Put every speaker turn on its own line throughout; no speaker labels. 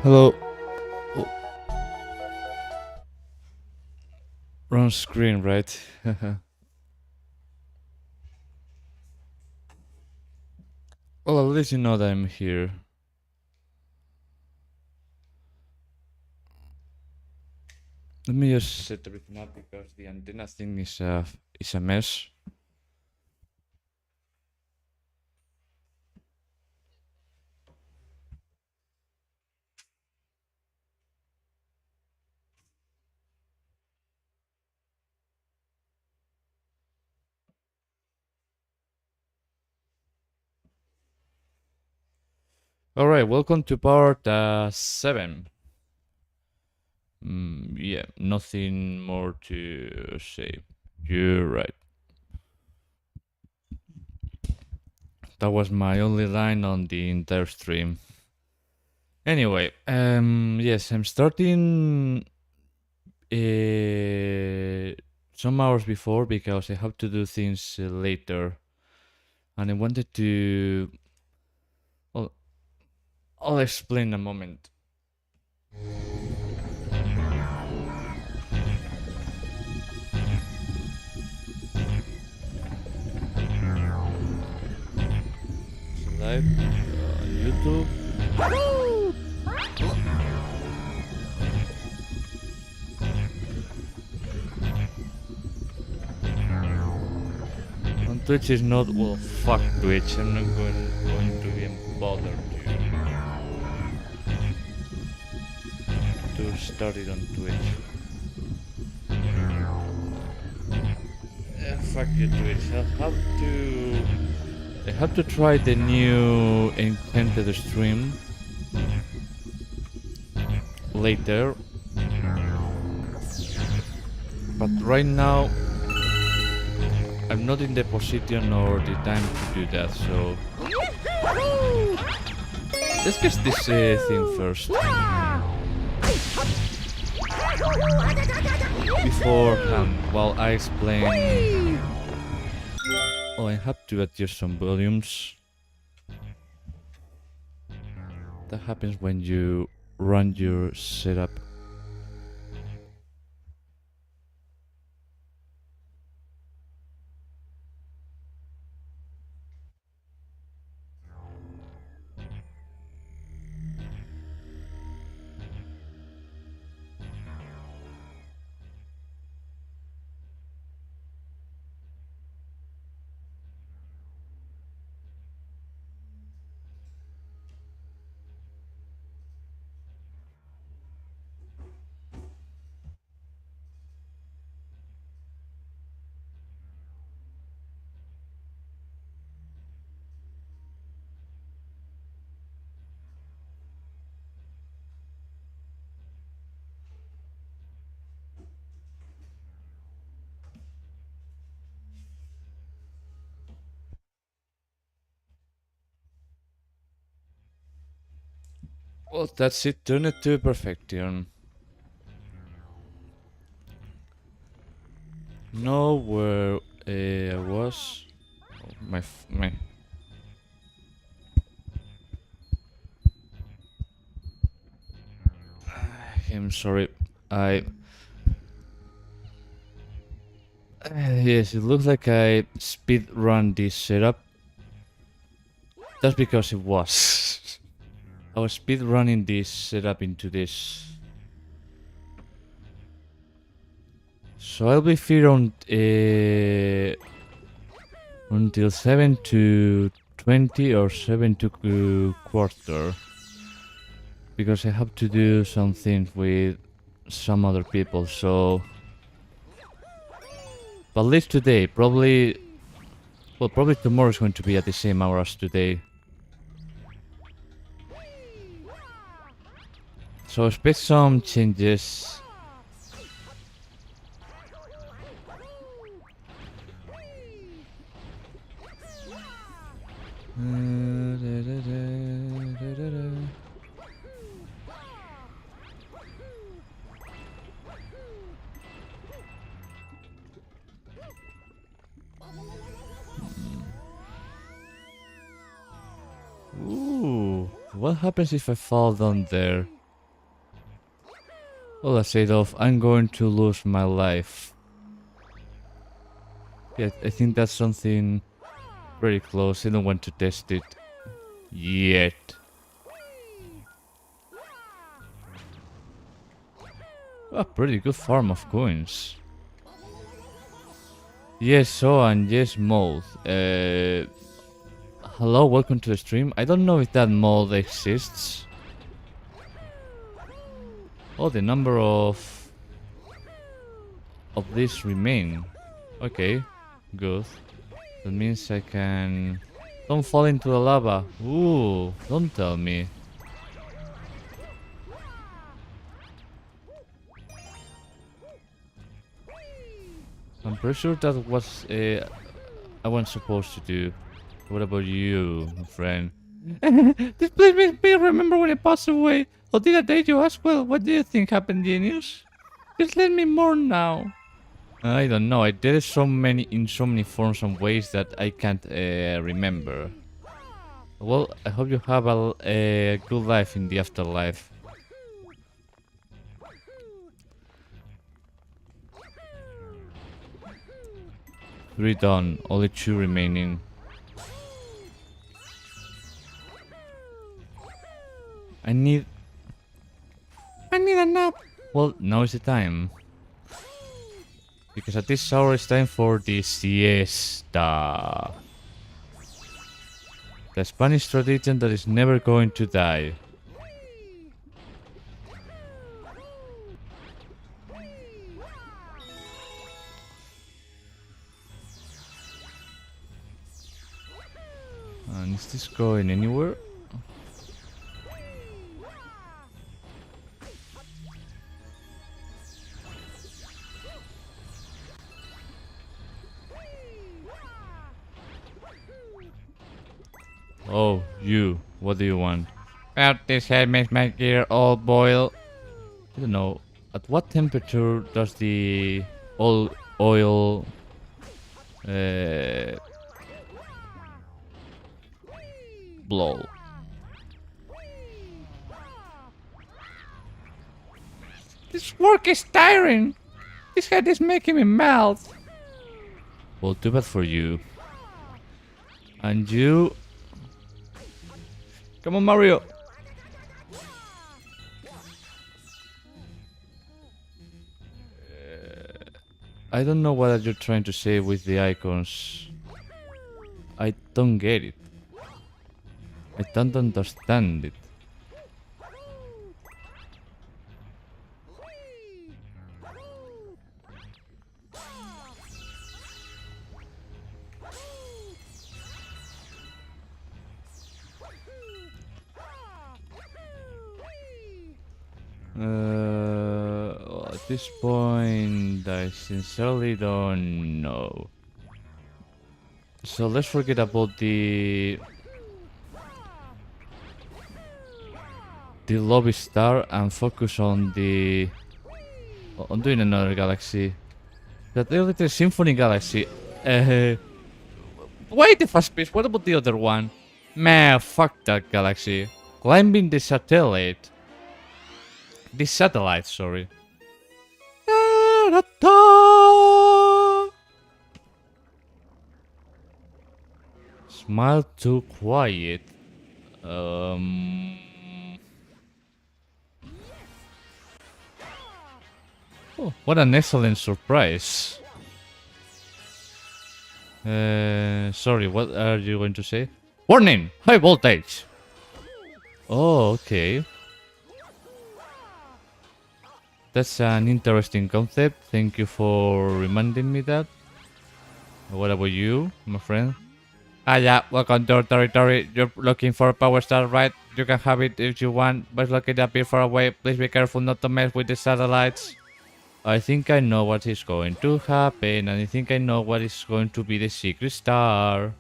Hello. Oh, wrong screen, right? Well, at least you know that I'm here. Let me just set everything up because the antenna thing is a mess. All right, welcome to part 7. Yeah, nothing more to say. You're right. That was my only line on the entire stream. Anyway, yes, I'm starting some hours before because I have to do things later, and I wanted to. Well, I'll explain in a moment. It's live on YouTube. On Twitch is not, well, fuck Twitch. I'm not going to even bother to start it on Twitch. Fuck you, Twitch. I have to try the new Enchanted stream later. But right now, I'm not in the position or the time to do that, so let's get this thing first. Beforehand, while I explain... Oh, I have to adjust some volumes. That happens when you run your setup. Well, that's it. Turn it to perfection. Know where I was. Oh, my. I'm sorry. Yes, it looks like I speed run this setup. That's because it was. I was speed running this setup into this. So I'll be here on until 7 to 20 or 7 to quarter. Because I have to do some things with some other people, so... But at least today, probably... Well, probably tomorrow is going to be at the same hour as today. So expect some changes. Ooh, what happens if I fall down there? Well, I said off, I'm going to lose my life. Yeah, I think that's something pretty close. I don't want to test it yet. A pretty good farm of coins. Yes, so and yes, mold. Hello, welcome to the stream. I don't know if that mold exists. Oh, the number of these remain. Okay, good. That means I can... Don't fall into the lava. Ooh, don't tell me. I'm pretty sure that was I wasn't supposed to do. What about you, my friend? This place makes me remember when I passed away. Or did I date you as well? What do you think happened, genius? Just let me mourn now. I don't know. I did it in so many forms and ways that I can't remember. Well, I hope you have a good life in the afterlife. 3 done, only 2 remaining. I need a nap. Well, now is the time. Because at this hour it's time for the siesta. The Spanish tradition that is never going to die. And is this going anywhere? Oh, you. What do you want? Well, this head makes my gear all boil. I don't know. At what temperature does the oil blow? This work is tiring. This head is making me melt. Well, too bad for you. And you... Come on, Mario. I don't know what you're trying to say with the icons. I don't get it. I don't understand it. At this point, I sincerely don't know. So let's forget about the lobby star and focus on doing another galaxy. That little Symphony Galaxy. Wait, the fast piece. What about the other one? Man, fuck that galaxy. Climbing the satellite. This satellite, sorry. Smile too quiet. Oh, what an excellent surprise. Sorry, what are you going to say? Warning! High voltage! Oh, okay. That's an interesting concept. Thank you for reminding me that. What about you, my friend? Ah, yeah, welcome to our territory. You're looking for a power star, right? You can have it if you want, but located a bit far away. Please be careful not to mess with the satellites. I think I know what is going to happen, and I think I know what is going to be the secret star.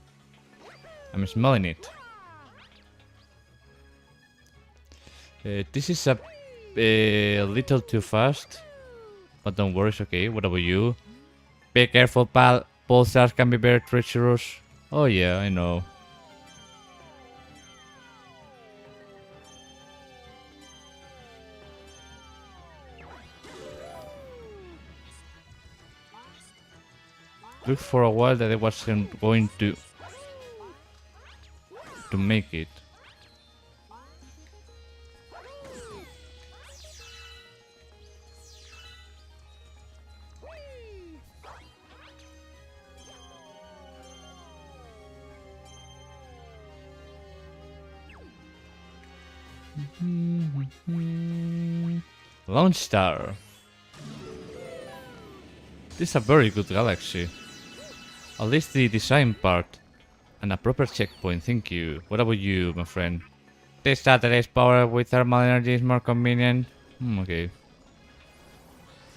I'm smelling it. This is a little too fast, but don't worry, it's okay. What about you? Be careful, pal. Pulsars can be very treacherous. Oh yeah, I know. looked for a while that I wasn't going to make it. Launch Star. This is a very good galaxy. At least the design part. And a proper checkpoint, thank you. What about you, my friend? This satellite's power with thermal energy is more convenient. Okay.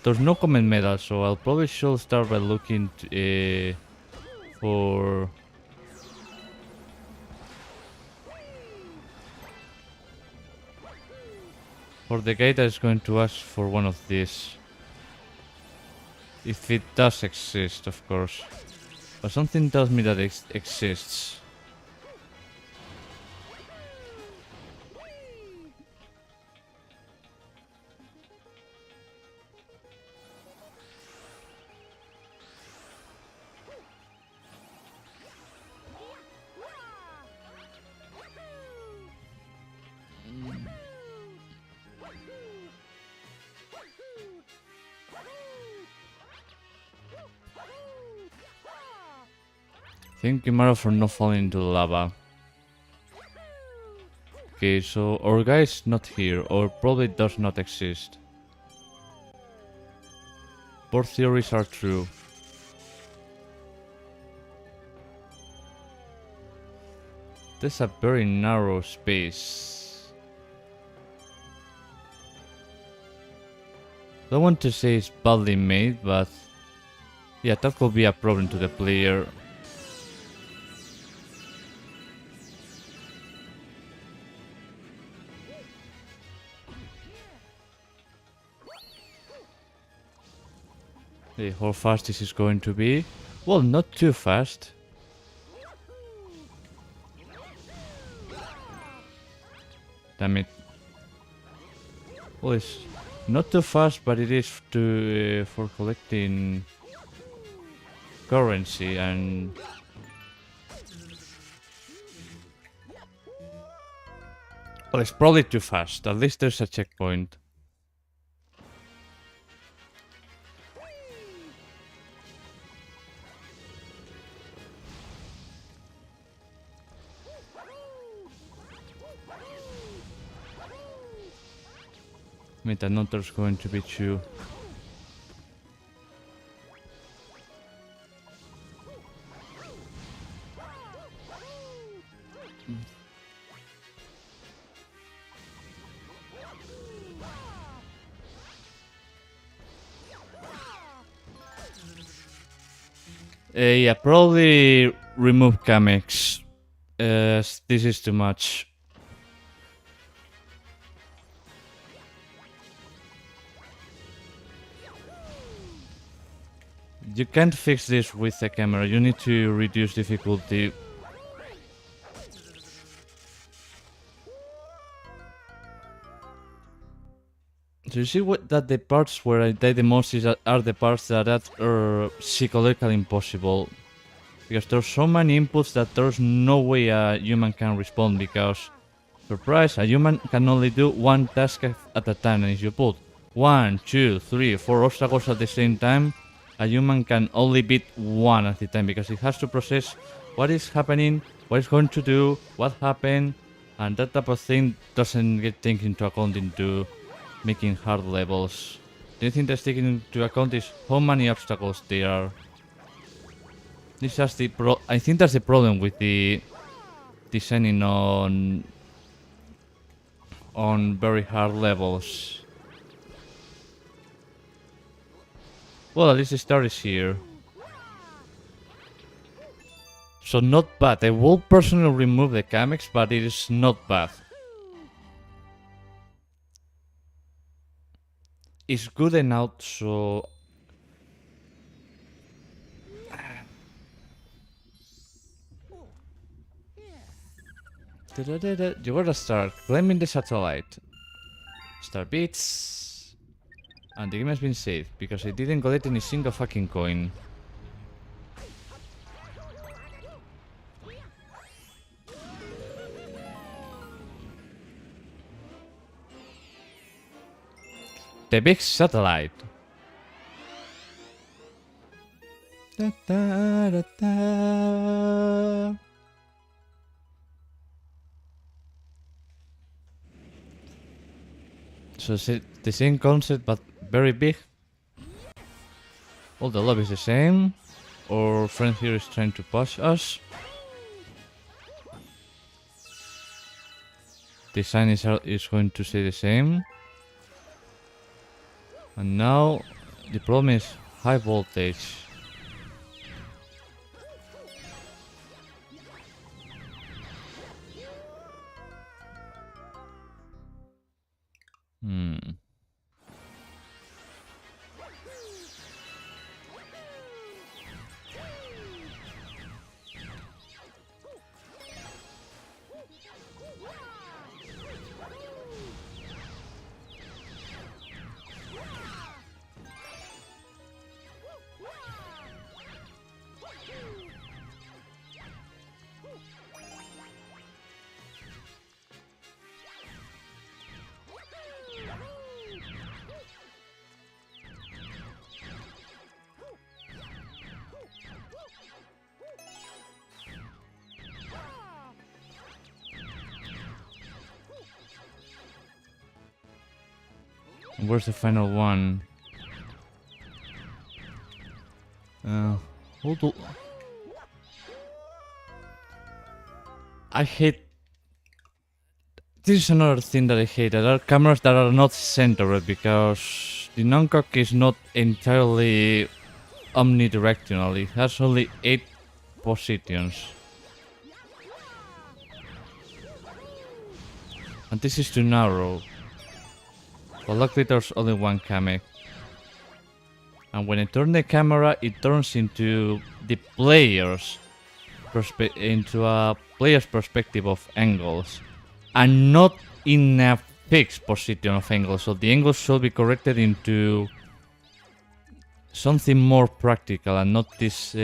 There's no common medal, so I'll probably should start by looking for... for the guy that is going to ask for one of these. If it does exist, of course. But something tells me that it exists. Thank you, Mara, for not falling into lava. Okay, so our guy is not here, or probably does not exist. Both theories are true. There's a very narrow space. Don't want to say it's badly made, but yeah, that could be a problem to the player. Okay, how fast this is going to be? Well, not too fast. Damn it. Well, it's not too fast, but it is to for collecting currency and... Well, it's probably too fast. At least there's a checkpoint. I mean, I know there's going to be two. Yeah, probably remove Kamex. This is too much. You can't fix this with the camera, you need to reduce difficulty. So you see that the parts where I die the most are the parts that are psychologically impossible. Because there's so many inputs that there's no way a human can respond, because, surprise, a human can only do one task at a time, and if you put 1, 2, 3, 4 obstacles at the same time, a human can only beat one at a time, because it has to process what is happening, what it's going to do, what happened, and that type of thing doesn't get taken into account into making hard levels. The only thing that's taken into account is how many obstacles there are. This is just I think that's the problem with the designing on very hard levels. Well, at least the star is here. So not bad. I will personally remove the Kamex, but it is not bad. It's good enough, so... You gotta start claiming the satellite. Star beats. And the game has been saved, because I didn't collect any single fucking coin. the big satellite. Da, da, da, da. So it's the same concept but very big. All the lobby is the same. Our friend here is trying to push us. Design is going to stay the same. And now the problem is high voltage. Where's the final one? Hold on. I hate... This is another thing that I hate. There are cameras that are not centered because the Nuncock is not entirely omnidirectional. It has only 8 positions. And this is too narrow. But luckily there's only one camera. And when I turn the camera, it turns into the player's perspective of angles, and not in a fixed position of angles. So the angles should be corrected into something more practical and not this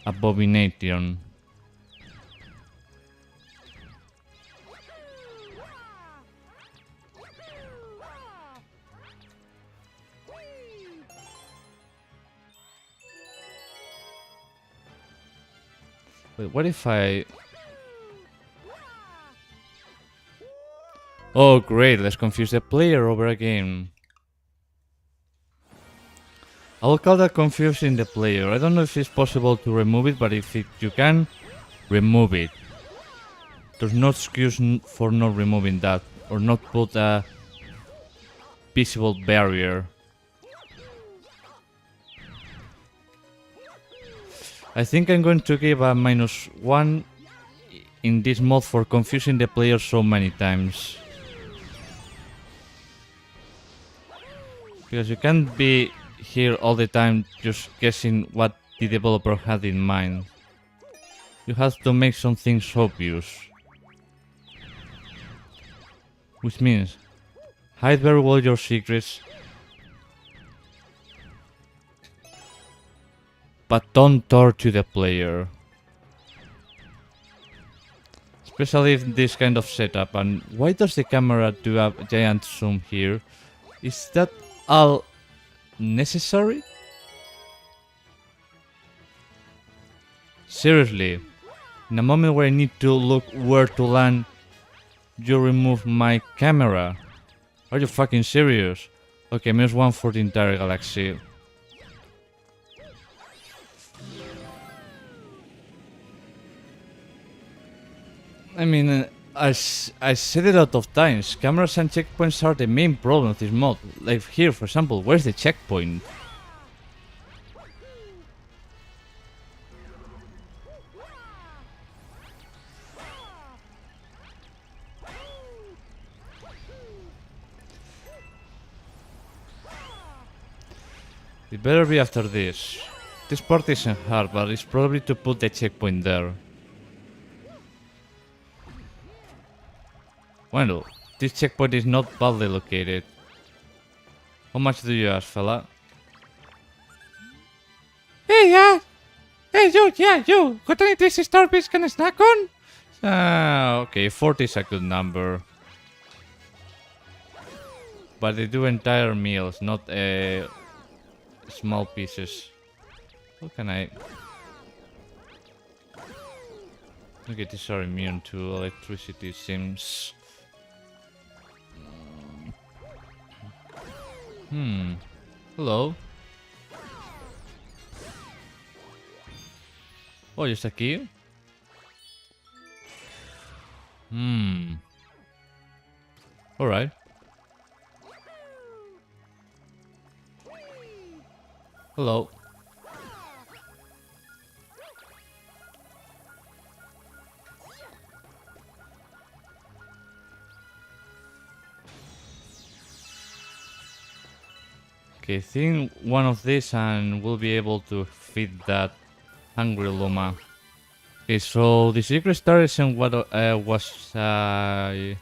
abomination. Wait, what if I... Oh great, let's confuse the player over again. I will call that confusing the player. I don't know if it's possible to remove it, but if you can, remove it. There's no excuse for not removing that, or not put a visible barrier. I think I'm going to give a -1 in this mod for confusing the player so many times. Because you can't be here all the time just guessing what the developer had in mind. You have to make some things obvious. Which means, hide very well your secrets, but don't torture the player. Especially in this kind of setup. And why does the camera do a giant zoom here? Is that all necessary? Seriously, in a moment where I need to look where to land, you remove my camera? Are you fucking serious? Okay, -1 for the entire galaxy. I mean, I said it a lot of times, cameras and checkpoints are the main problem of this mod. Like here, for example, where's the checkpoint? It better be after this. This part isn't hard, but it's probably to put the checkpoint there. Well, this checkpoint is not badly located. How much do you ask, fella? Hey, hey, you! Got any tasty Starfish can I snack on? Okay, 40 is a good number. But they do entire meals, not small pieces. How can I... Okay, these are immune to electricity, seems... Hello? Oh, just a key? Alright. Hello. Okay, I think one of these and we'll be able to feed that hungry llama. Okay, so the secret star isn't what was I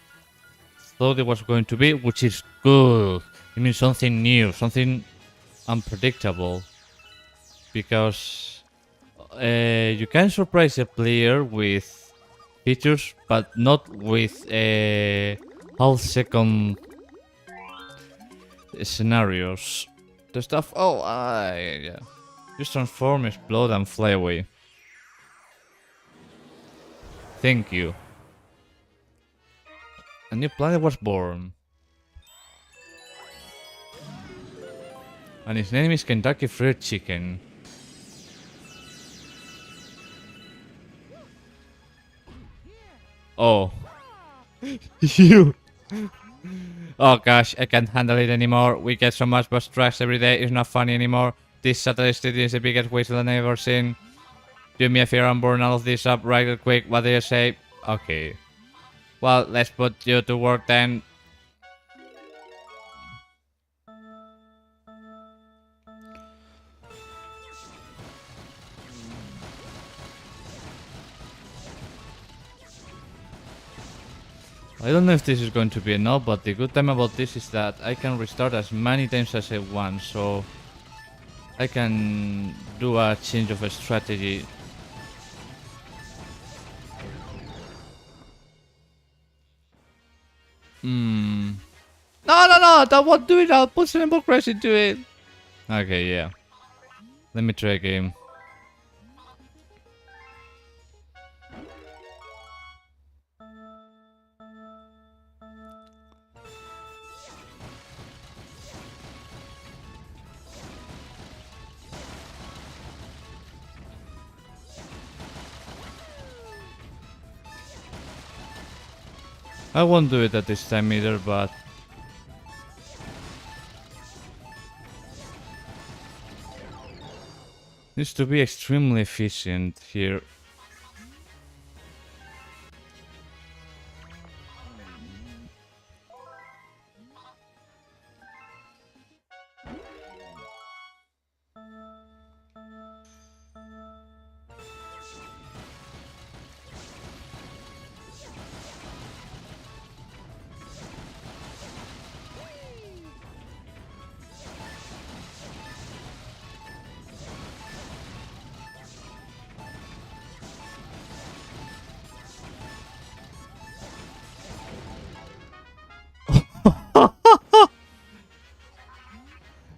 thought it was going to be, which is good. It means something new, something unpredictable. Because you can surprise a player with features, but not with half second scenarios. The stuff. Oh, yeah. Just transform, explode, and fly away. Thank you. A new planet was born. And his name is Kentucky Fried Chicken. Oh. You. Oh gosh, I can't handle it anymore. We get so much bus tracks every day, it's not funny anymore. This satellite city is the biggest wasteland I've ever seen. Do me a favor and burn all of this up right quick, what do you say? Okay. Well, let's put you to work then. I don't know if this is going to be enough, but the good time about this is that I can restart as many times as I want, so I can do a change of a strategy. No, that won't do it, I'll put Cinnamon Crash into it. Okay, yeah. Let me try a game. I won't do it at this time either, but... needs to be extremely efficient here.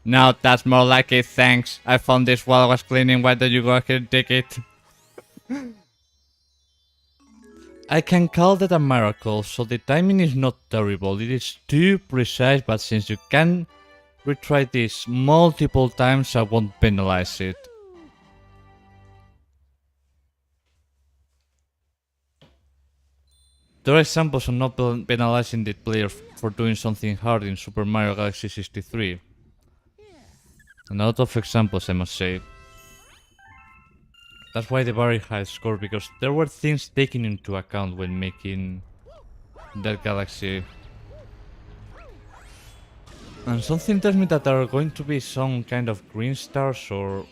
Now that's more like it, thanks. I found this while I was cleaning, why don't you go ahead and take it? I can call that a miracle, so the timing is not terrible. It is too precise, but since you can retry this multiple times, I won't penalize it. There are examples of not penalizing the player for doing something hard in Super Mario Galaxy 63. A lot of examples, I must say. That's why the very high score, because there were things taken into account when making that galaxy. And something tells me that there are going to be some kind of green stars or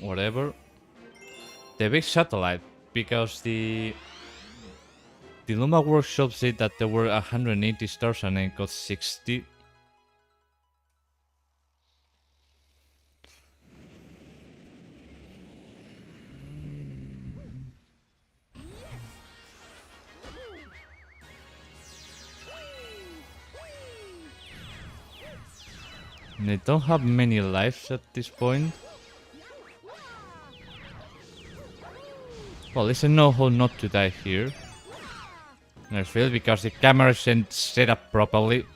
whatever. The big satellite, because the Luma Workshop said that there were 180 stars and I got 60. They don't have many lives at this point. Well, at least I know how not to die here. I feel because the camera isn't set up properly.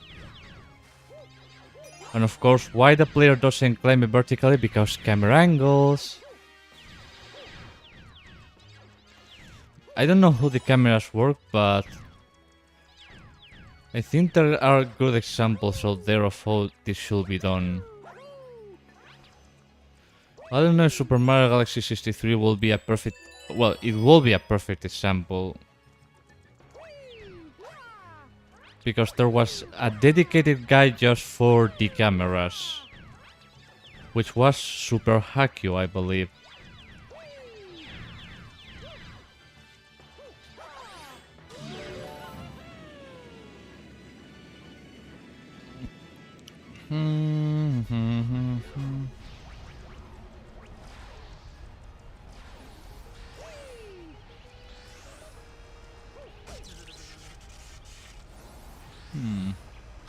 And of course, why the player doesn't climb it vertically? Because camera angles. I don't know how the cameras work, but I think there are good examples out there of how this should be done. I don't know if Super Mario Galaxy 63 will be a perfect... Well, it will be a perfect example. Because there was a dedicated guide just for the cameras. Which was Super Hackyu, I believe.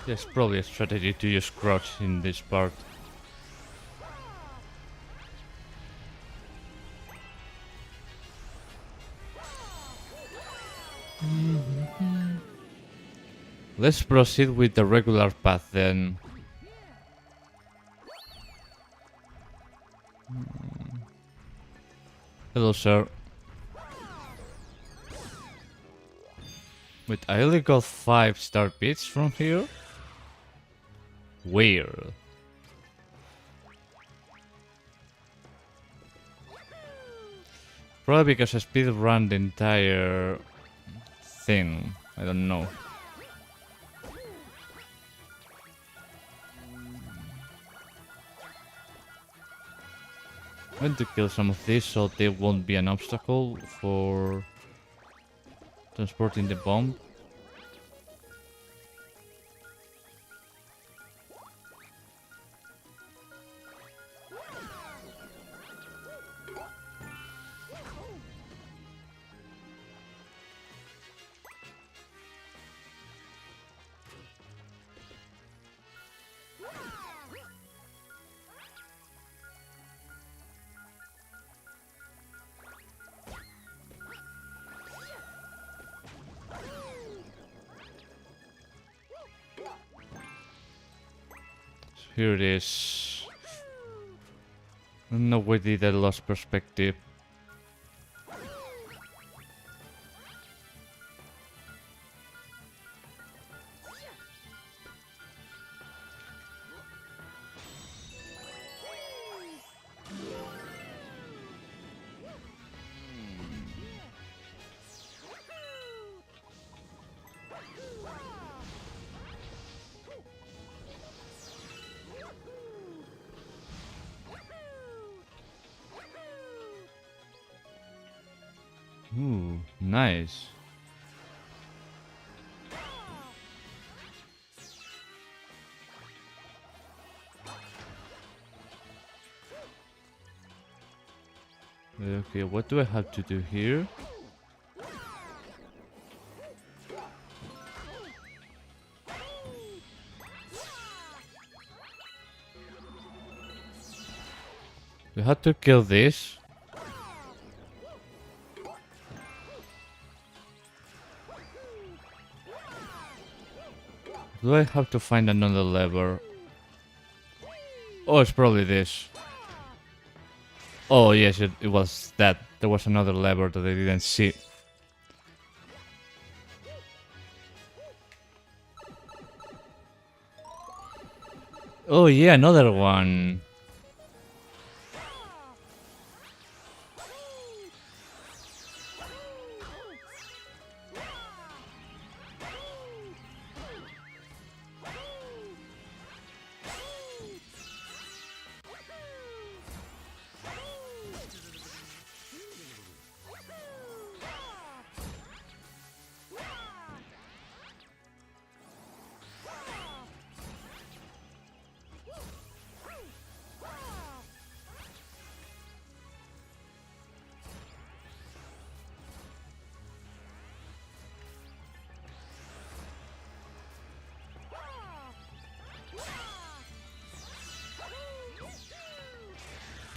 There's probably a strategy to use crouch in this part. Let's proceed with the regular path then. Hello, sir. Wait, I only got 5-star bits from here? Where? Probably because I speedrun the entire thing. I don't know. I'm going to kill some of these so they won't be an obstacle for transporting the bomb. Here it is. I don't know where did I lost perspective. Ooh, nice. Okay, what do I have to do here? We have to kill this. Do I have to find another lever? Oh, it's probably this. Oh, yes, it was that. There was another lever that I didn't see. Oh, yeah, another one.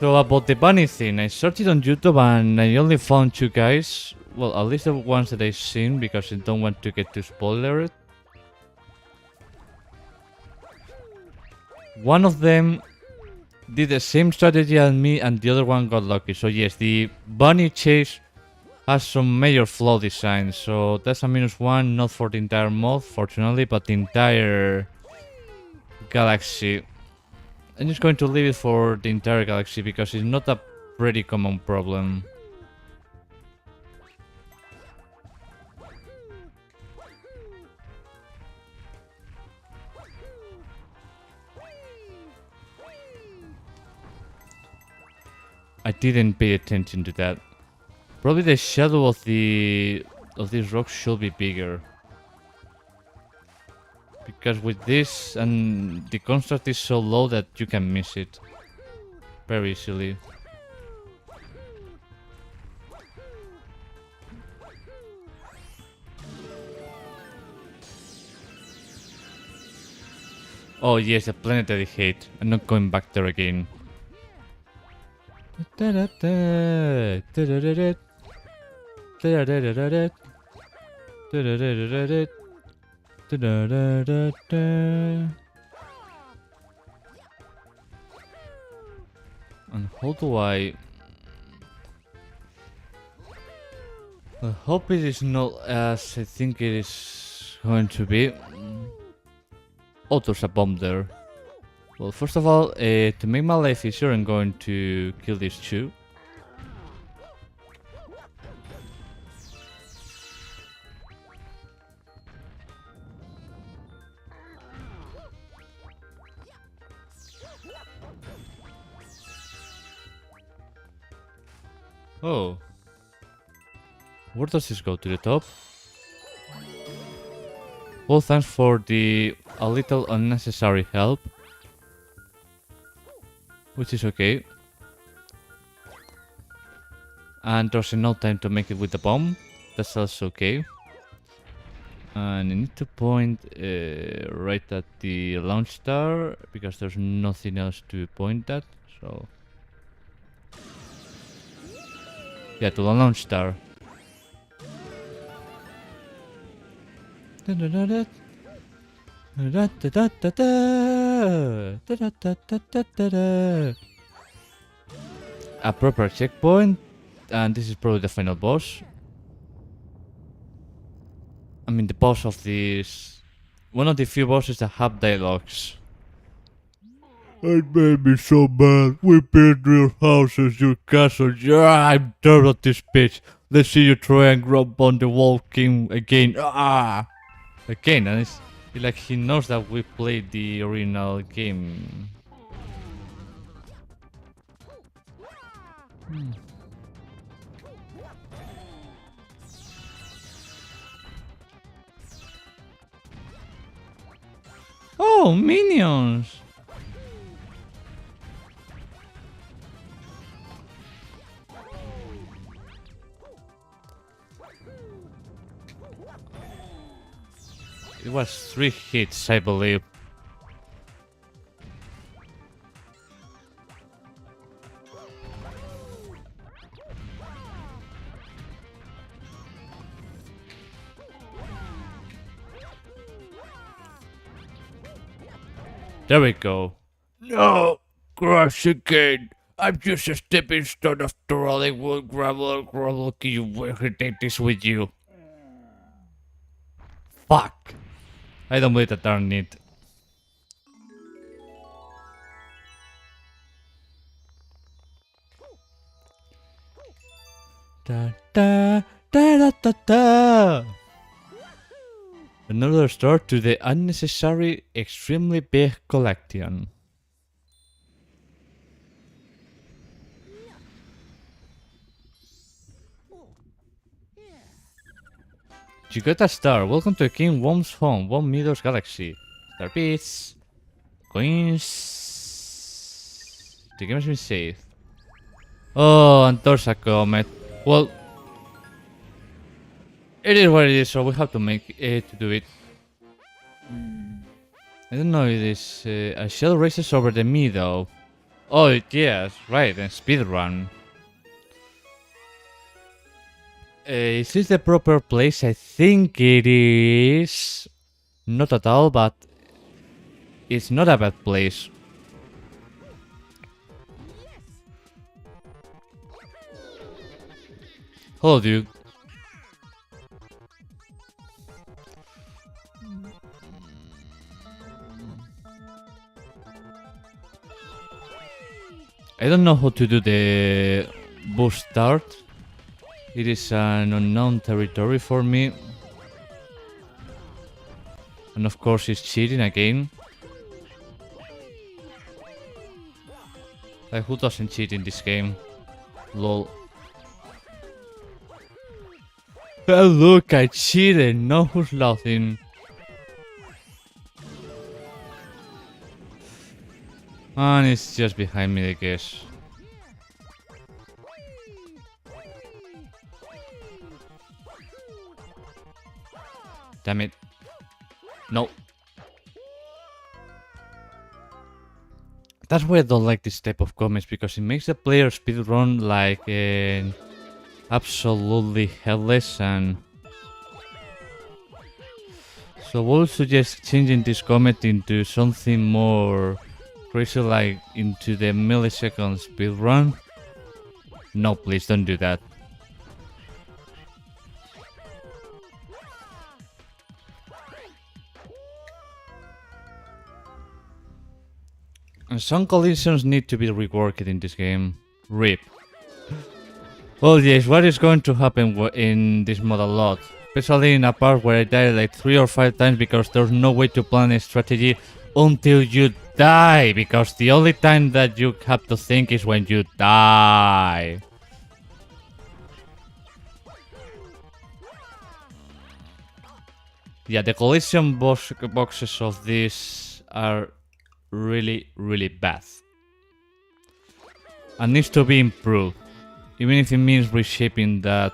So about the bunny thing, I searched it on YouTube and I only found two guys. Well, at least the ones that I've seen because I don't want to get too spoilered. One of them did the same strategy as me and the other one got lucky. So yes, the bunny chase has some major flaw design. So that's a -1, not for the entire mod, fortunately, but the entire galaxy. I'm just going to leave it for the entire galaxy because it's not a pretty common problem. I didn't pay attention to that. Probably the shadow of these rocks should be bigger. Because with this and the construct is so low that you can miss it very easily. Oh yes, the planet that I hate. I'm not going back there again. And how do I hope it is not as I think it is going to be. Oh, there's a bomb there. Well, first of all, to make my life easier, I'm going to kill these two. Oh. Where does this go? To the top? Well, thanks for the a little unnecessary help. Which is okay. And there's no time to make it with the bomb. That's also okay. And I need to point right at the launch star because there's nothing else to point at. So yeah, to the launch star. A proper checkpoint, and this is probably the final boss. I mean, the boss of this, one of the few bosses that have dialogues. It made me so bad. We built your houses, your castles. Yeah, I'm done with this bitch. Let's see you try and grab on the wall king again. Again, and it's like he knows that we played the original game. Oh, minions! It was 3 hits, I believe. There we go. No! Crash again! I'm just a stepping stone after all. I will gravel, can you will take this with you? Fuck! I don't believe that darn it. Da da da da da da. Another start to the unnecessary, extremely big collection. You got a star. Welcome to King Worm's home, Worm Meadows Galaxy. Star bits, coins. The game has been saved. Oh, and there's a comet. Well, it is what it is, so we have to make it to do it. I don't know if this a shell races over the meadow. Oh, yes, right, and speedrun. Is this the proper place? I think it is. Not at all, but it's not a bad place. Hello, dude. I don't know how to do the boost start. It is an unknown territory for me. And of course it's cheating again. Like, who doesn't cheat in this game? Lol. Oh, look, I cheated. No, who's laughing? And it's just behind me, I guess. Damn it. No. That's why I don't like this type of comments, because it makes the player speedrun like absolutely helpless. And so I would suggest changing this comment into something more crazy, like into the millisecond speedrun. No, please don't do that. And some collisions need to be reworked in this game. RIP. Well, yes, what is going to happen in this mod a lot? Especially in a part where I died like 3 or 5 times because there's no way to plan a strategy until you die. Because the only time that you have to think is when you die. Yeah, the collision boxes of this are really bad. And needs to be improved. Even if it means reshaping that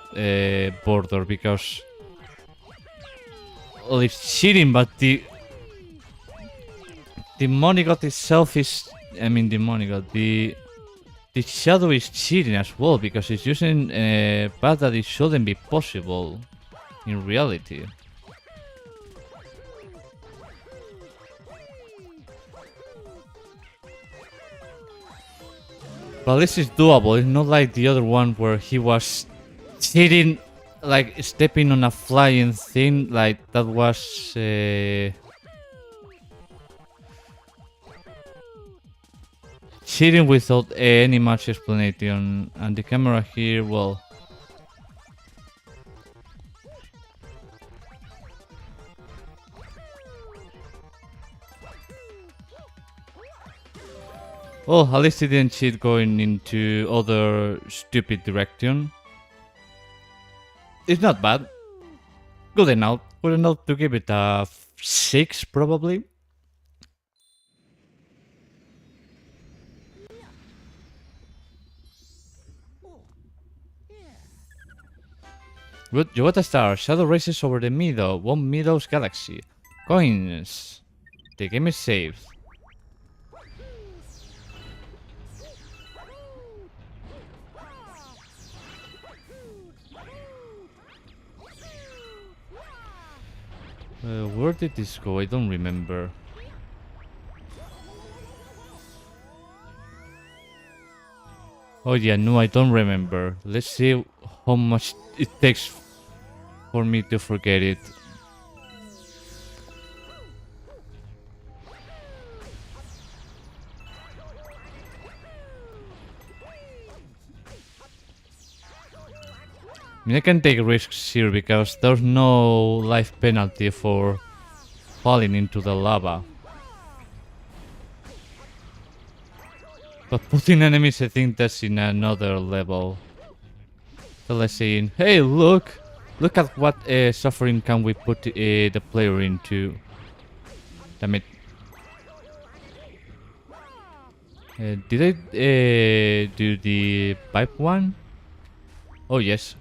border, because well, it's cheating, but the Monigod itself is, I mean the Monigod, the shadow is cheating as well, because it's using a path that it shouldn't be possible in reality. But this is doable. It's not like the other one where he was cheating, like stepping on a flying thing. Like that was cheating without any much explanation. And the camera here, well, well, at least he didn't cheat going into other stupid direction. It's not bad. Good enough. Good enough to give it a 6, probably. Good, you got a star. Shadow races over the meadow. One Meadows Galaxy. Coins. The game is saved. Where did this go? I don't remember. Oh yeah, no, I don't remember. Let's see how much it takes for me to forget it. I mean, I can take risks here because there's no life penalty for falling into the lava. But putting enemies, I think that's in another level. So let's see. Hey, look at what suffering can we put the player into. Damn it. Did I do the pipe one? Oh yes.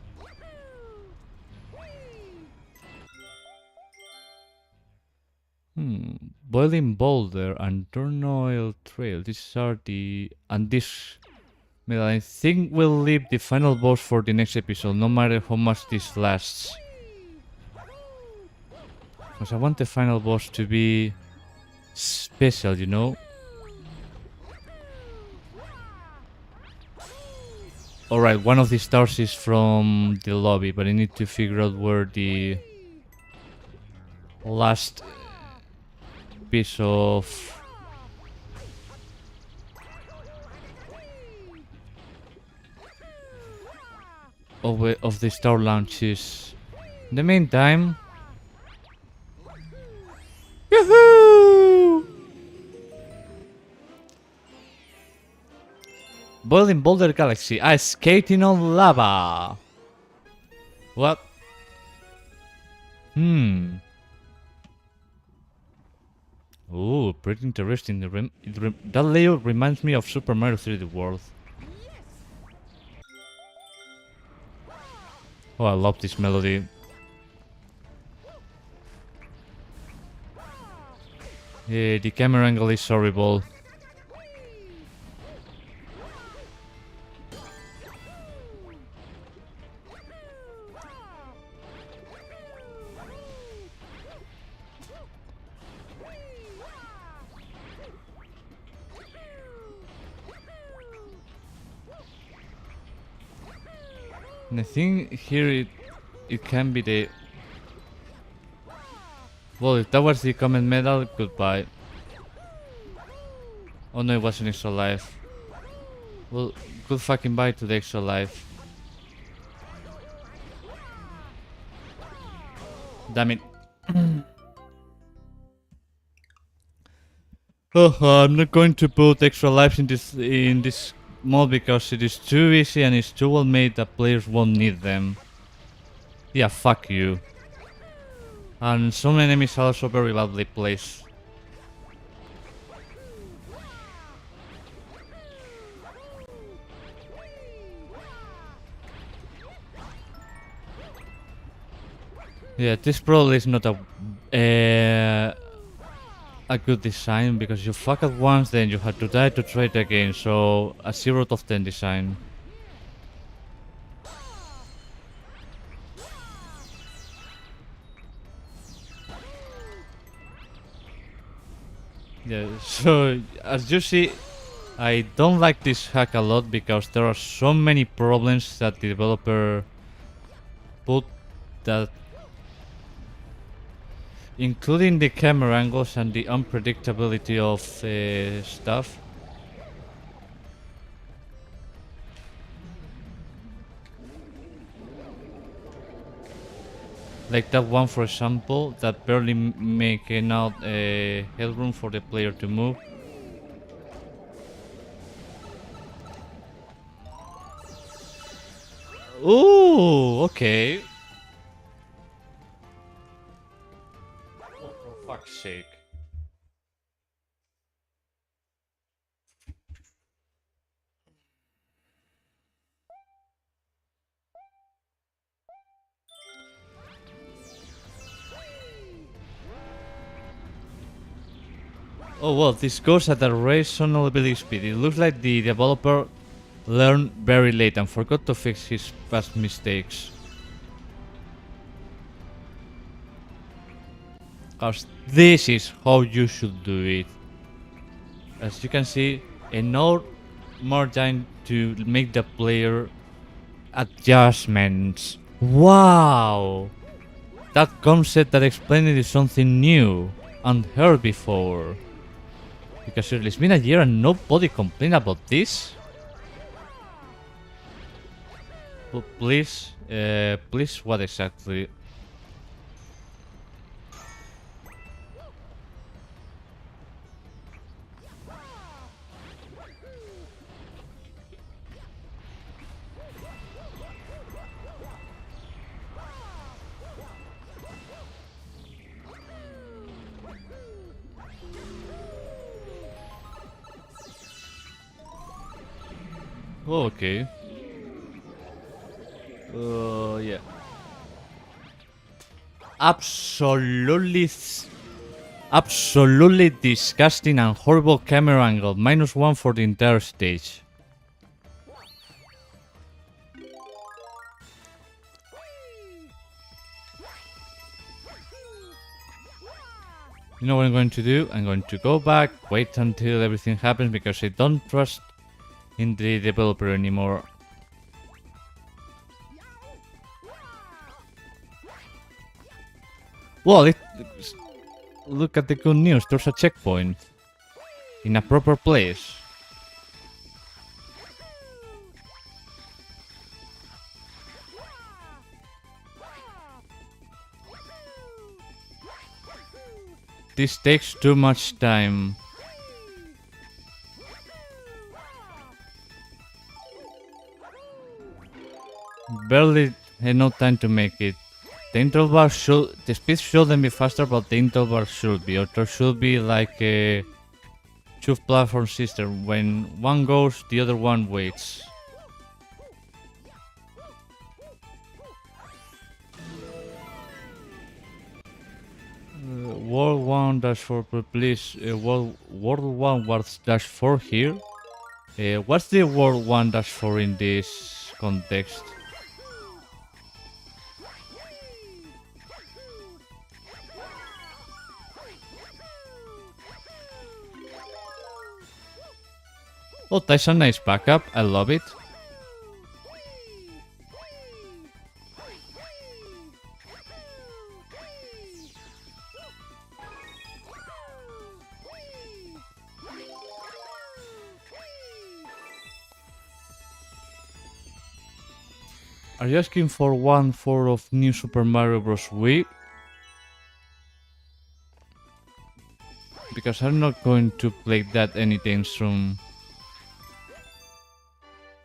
Boiling Boulder and Turn Oil Trail. These are the... And this... Well, I think we'll leave the final boss for the next episode, no matter how much this lasts. Because I want the final boss to be... special, you know? Alright, one of the stars is from the lobby, but I need to figure out where the... last... piece of... of the star launch is. In the meantime... Yahoo! Boiling Boulder Galaxy, skating on lava! What? Ooh, pretty interesting. That layout reminds me of Super Mario 3D World. Oh, I love this melody. Yeah, the camera angle is horrible. And I think here it can be the... Well, if that was the comment medal, goodbye. Oh no, it wasn't extra life. Well, good fucking bye to the extra life. Damn it. Oh, I'm not going to put extra lives in this mod because it is too easy and it's too well made that players won't need them. Yeah, fuck you. And some enemies are also very badly placed. Yeah, this probably is not a good design because you fuck it once, then you have to die to try it again. So a 0 out of 10 design. Yeah, so as you see, I don't like this hack a lot because there are so many problems that the developer put that, including the camera angles and the unpredictability of stuff. Like that one, for example, that barely making out headroom for the player to move. Ooh, okay. Oh, for fuck's sake. Oh well, this goes at a reasonable speed. It looks like the developer learned very late and forgot to fix his past mistakes. Cause this is how you should do it. As you can see, enough more time to make the player adjustments. Wow! That concept that explained it is something new, unheard before. Because seriously, it's been a year and nobody complained about this. But please, please, what exactly? Oh, okay. Yeah. Absolutely Absolutely disgusting and horrible camera angle. -1 for the entire stage. You know what I'm going to do? I'm going to go back, wait until everything happens because I don't trust in the developer anymore. Well, look at the good news. There's a checkpoint in a proper place. This takes too much time. Barely had no time to make it. The speed shouldn't be faster, but the interval bar should be. Or there should be like a two-platform system. When one goes, the other one waits. World 1 -4, please. World 1 was -4 here. What's the World 1 -4 in this context? Oh, that's a nice backup. I love it. Are you asking for 1/4 of New Super Mario Bros. Wii? Because I'm not going to play that anytime soon.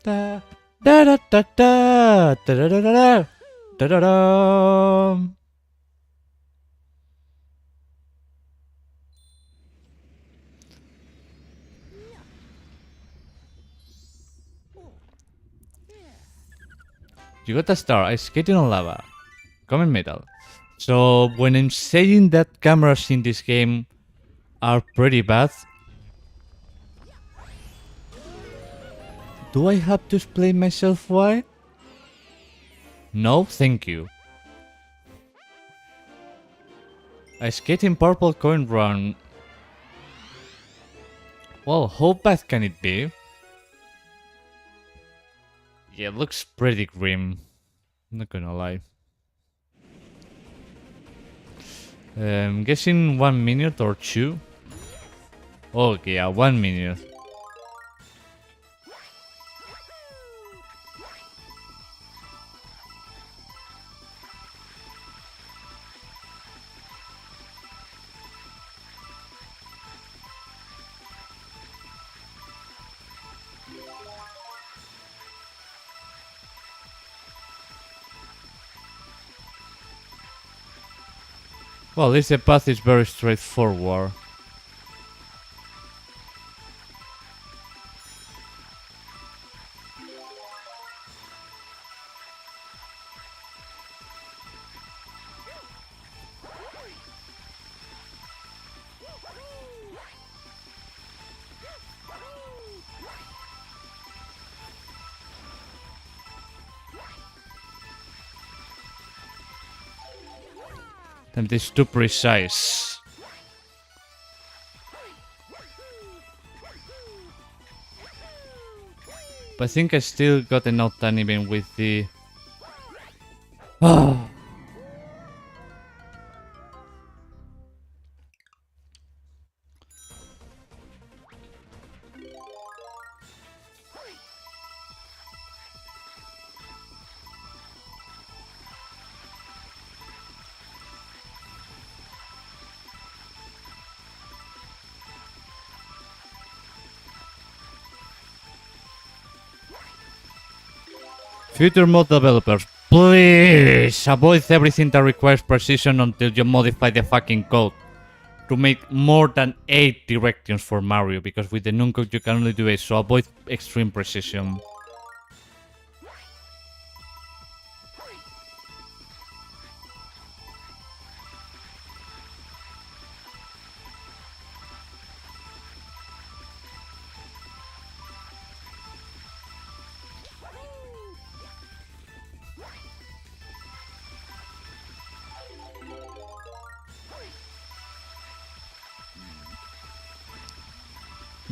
Da da da da da da da da da da da da. You got a star. I skating on lava. Comment metal. So when I'm saying that cameras in this game are pretty bad, do I have to explain myself why? No, thank you. I skate in purple coin run. Well, how bad can it be? Yeah, it looks pretty grim. Not gonna lie. Guessing 1 minute or 2. Okay, yeah, 1 minute. Well, this path is very straightforward. And it's too precise. But I think I still got enough time even with the... Future mod developers, please avoid everything that requires precision until you modify the fucking code to make more than 8 directions for Mario, because with the Nuncode you can only do 8, so avoid extreme precision.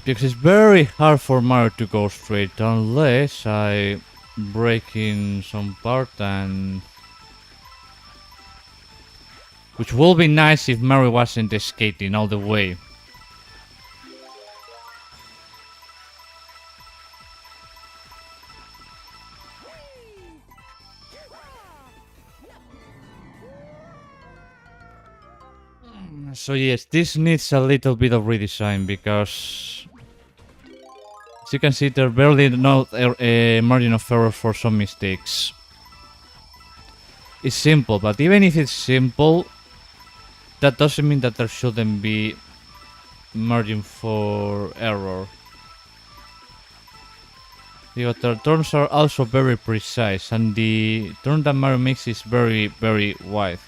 Because it's very hard for Mario to go straight unless I break in some part, and which will be nice if Mario wasn't skating all the way. So yes, this needs a little bit of redesign because, as you can see, there barely no margin of error for some mistakes. It's simple, but even if it's simple, that doesn't mean that there shouldn't be margin for error. The other turns are also very precise, and the turn that Mario makes is very, very wide.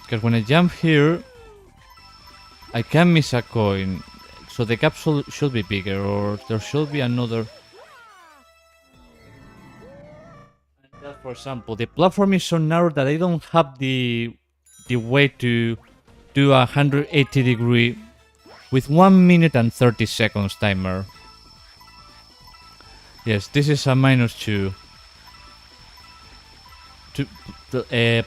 Because when I jump here, I can miss a coin, so the capsule should be bigger, or there should be another. That, for example, the platform is so narrow that I don't have the way to do a 180-degree with 1 minute and 30 seconds timer. Yes, this is a -2.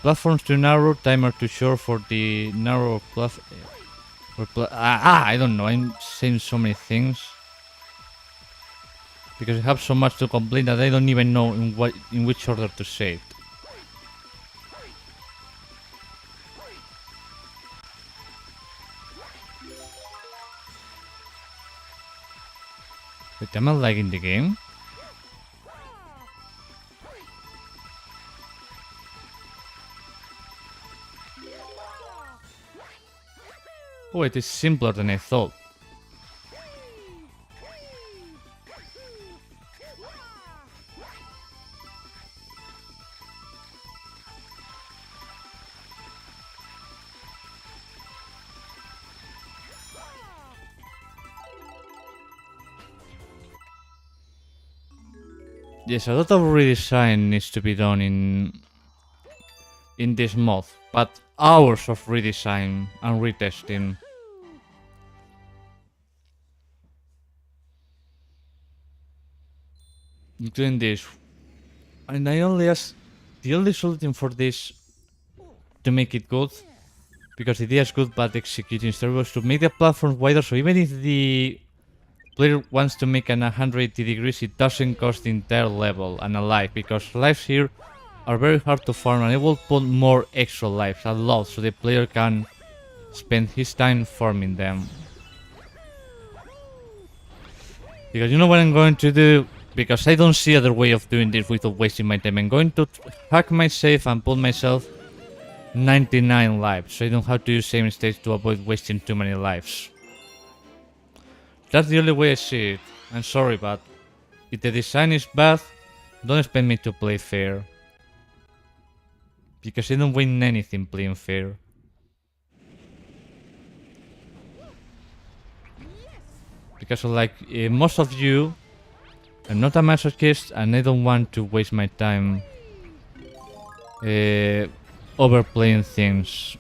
Platforms too narrow, timer too short for the narrow I don't know, I'm saying so many things. Because I have so much to complain that I don't even know in which order to say it. Wait, am I lagging the game? Oh, it is simpler than I thought. Yes, a lot of redesign needs to be done in this mod, but hours of redesign and retesting. Including this. And I only ask the only solution for this to make it good, because the idea is good but executing is terrible, is to make the platform wider, so even if the player wants to make an 180 degrees, it doesn't cost the entire level and a life, because lives here are very hard to farm, and I will put more extra lives, a lot, so the player can spend his time farming them. Because you know what I'm going to do? Because I don't see other way of doing this without wasting my time. I'm going to hack my save and put myself 99 lives, so I don't have to use same stage to avoid wasting too many lives. That's the only way I see it. I'm sorry, but if the design is bad, don't expect me to play fair. Because I don't win anything playing fair. Because like most of you, I'm not a masochist and I don't want to waste my time overplaying things.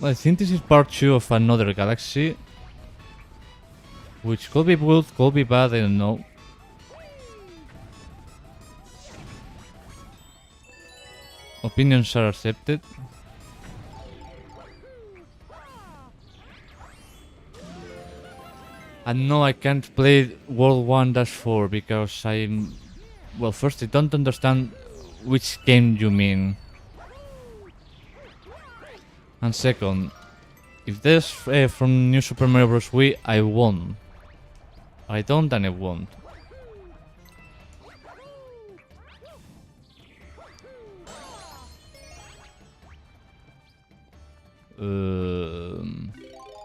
Well, I think this is part 2 of another galaxy, which could be good, could be bad, I don't know. Opinions are accepted. And no, I can't play World 1-4 because I'm... Well, first I don't understand which game you mean. And second, if there's from New Super Mario Bros. Wii, I won. I don't and I won't.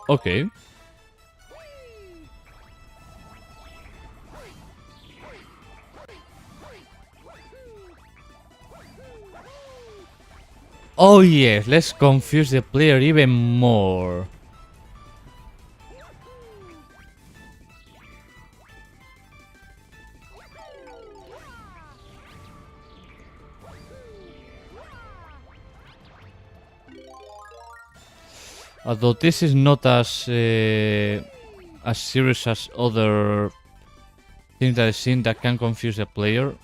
Okay. Oh yes, let's confuse the player even more. Although this is not as serious as other things that I've seen that can confuse the player.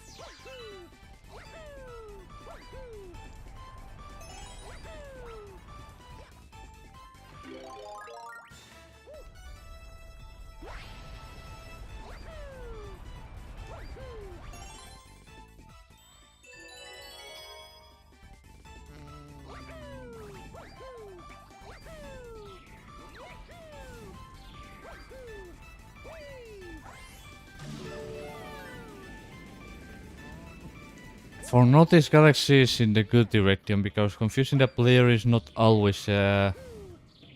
For now, this galaxy is in the good direction because confusing the player is not always a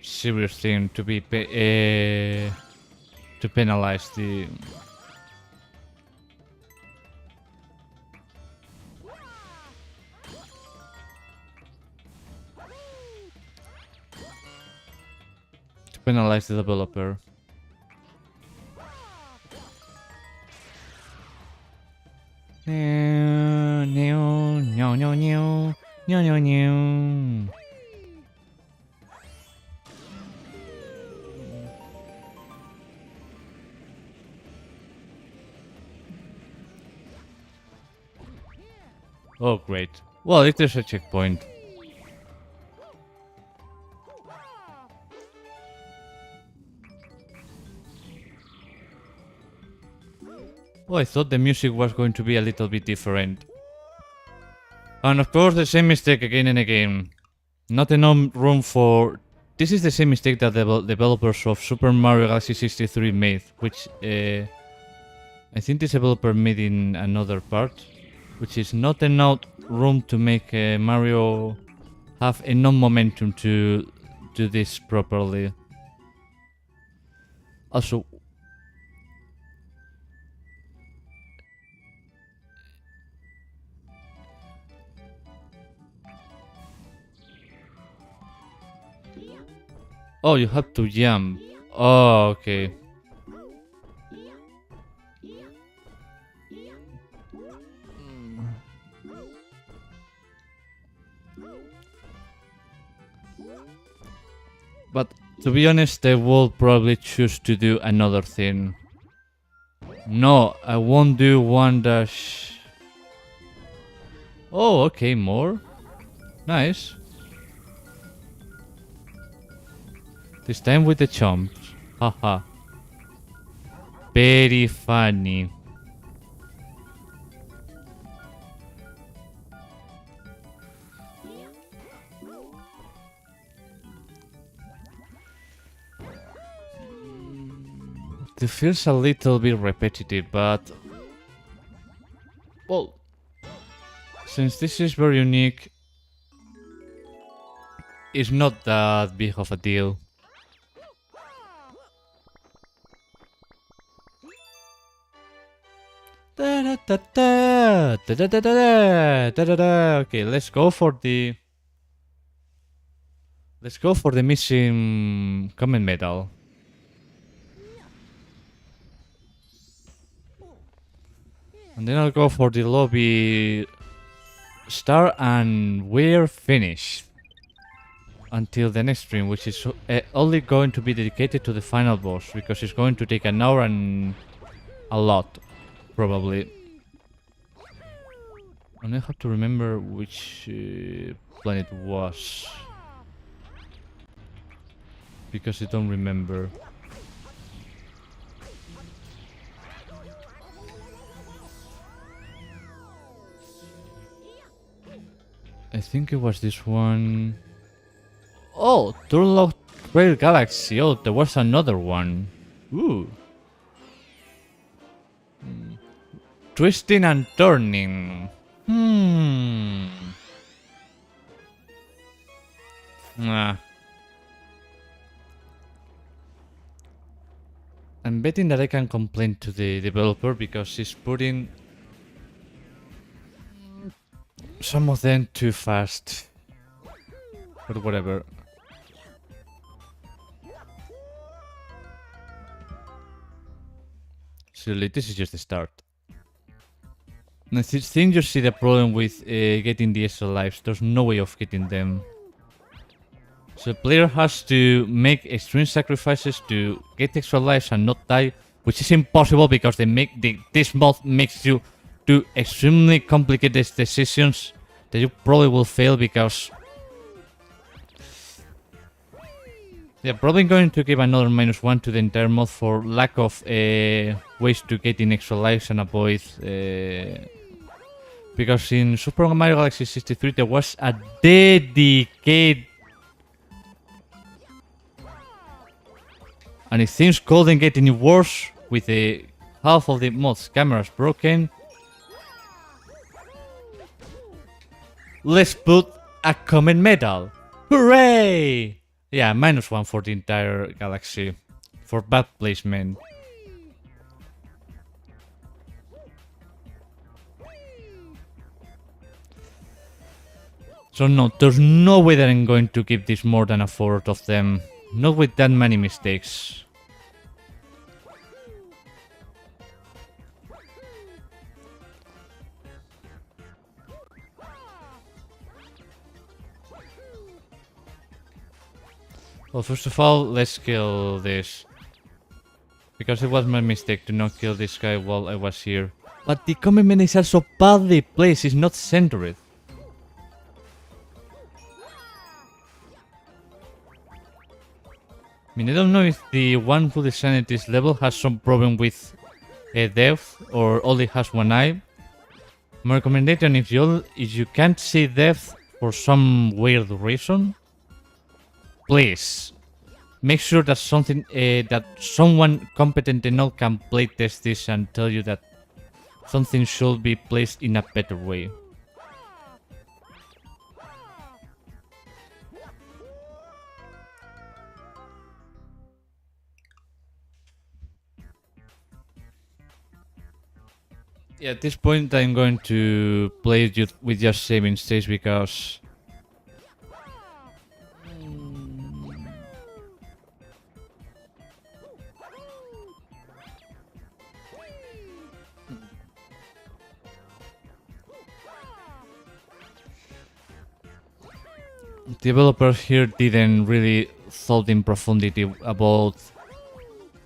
serious thing to be to penalize the. To penalize the developer. No, no, no, no, no, no, no, no. Oh, great. Well, it is a checkpoint. Oh, I thought the music was going to be a little bit different. And of course, the same mistake again and again. Not enough room for... This is the same mistake that the developers of Super Mario Galaxy 63 made, which I think this developer made in another part, which is not enough room to make Mario have enough momentum to do this properly. Also, oh, you have to jump. Oh, okay. But to be honest, they will probably choose to do another thing. No, I won't do one dash. Oh, okay, more. Nice. This time with the chomps. Haha. Very funny. It feels a little bit repetitive, but... Well... Since this is very unique... It's not that big of a deal. Okay, let's go for the... Let's go for the missing comment medal. And then I'll go for the lobby star and we're finished. Until the next stream, which is only going to be dedicated to the final boss, because it's going to take an hour and a lot, probably. And I have to remember which planet was. Because I don't remember. I think it was this one. Oh, Turlock Trail Galaxy. Oh, there was another one. Ooh. Twisting and turning. Nah. I'm betting that I can complain to the developer because he's putting some of them too fast. But whatever. Surely this is just the start. I think you see the problem with getting the extra lives. There's no way of getting them. So the player has to make extreme sacrifices to get extra lives and not die, which is impossible because this mod makes you do extremely complicated decisions that you probably will fail because they're probably going to give another -1 to the entire mod for lack of ways to get in extra lives and avoid. Because in Super Mario Galaxy 63 there was a dedicated. And if things couldn't get any worse with half of the mod's cameras broken, let's put a comet medal. Hooray! Yeah, -1 for the entire galaxy. For bad placement. So no, there's no way that I'm going to give this more than a fourth of them. Not with that many mistakes. Well, first of all, let's kill this. Because it was my mistake to not kill this guy while I was here. But the commitment is also badly placed, it's not centered. I mean, I don't know if the one who designed this level has some problem with depth or only has one eye. My recommendation, if you can't see depth for some weird reason, please make sure that someone competent enough can playtest this and tell you that something should be placed in a better way. Yeah, at this point I'm going to play with just saving states because developers here didn't really thought in profundity about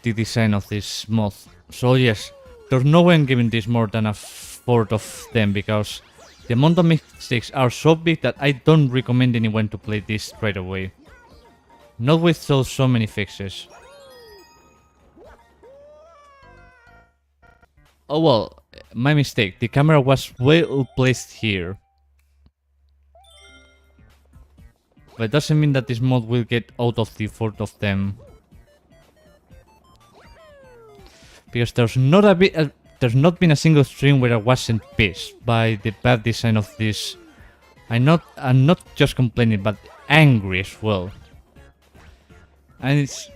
the design of this mod. So yes, there's no way I'm giving this more than a fourth of them because the amount of mistakes are so big that I don't recommend anyone to play this straight away. Not with so many fixes. Oh well, my mistake. The camera was well placed here. But it doesn't mean that this mod will get out of the fourth of them. Because there's not been a single stream where I wasn't pissed by the bad design of this. I'm not just complaining, but angry as well. And it's,